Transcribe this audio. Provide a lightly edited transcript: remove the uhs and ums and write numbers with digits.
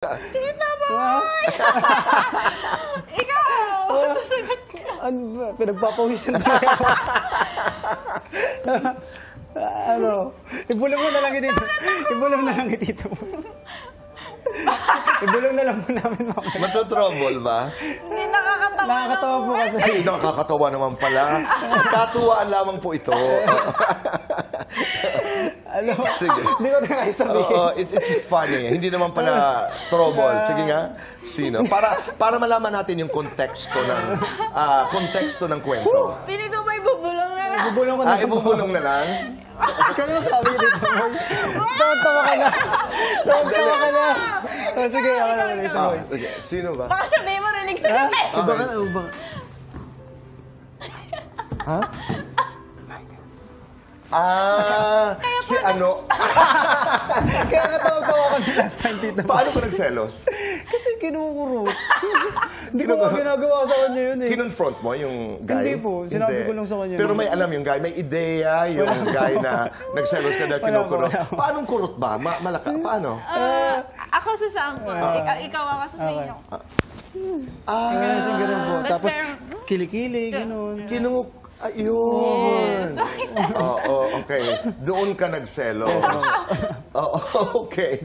Tita Boy! Ikaw! Susunod ka. Ano ba? Pinagpapawisan tayo. Ano? Ibulong mo na lang dito. Ibulong na lang dito. Ibulong na lang mo namin mamaya. Matotrouble ba? Hindi nakakatawa. Nakakatawa po kasi. Ay, nakakatawa naman pala. Katuwaan lamang po ito. Ano? Sige. Hindi ko na kayo sabihin. Oo, it's funny. Hindi naman pala trouble. Sige nga. Sino? Para malaman natin yung konteksto ng kwento. Piling ko may bubulong na lang. Ibulong ko na lang. Ibubulong na lang? Ikaw naman sabi niyo dito, Boy. Tawa ka na. Tawa ka na. Oh, sige, ako naman dito, Boy. Sige. Sino ba? Baka sabihin mo rinig sa gabi. Iba ka na, iba ka. Ha? Si ano? Kaya natawa ko na last time, Tita. Paano ko nagselos? Kasi kinukurot. Hindi ko nga ginagawa sa kanya yun eh. Kinonfront mo yung guy? Hindi po. Sinabi ko lang sa kanya. Pero may alam yung guy, may ideya yung guy na nagselos ka dahil kinukurot. Paanong kurot ba? Malaka? Paano? Ako sa sample. Ikaw ako sa inyo. Ganun po. Tapos kilikili, ganun. Ayun. Yes. Oo, okay. Doon ka nagselos. Oo, okay.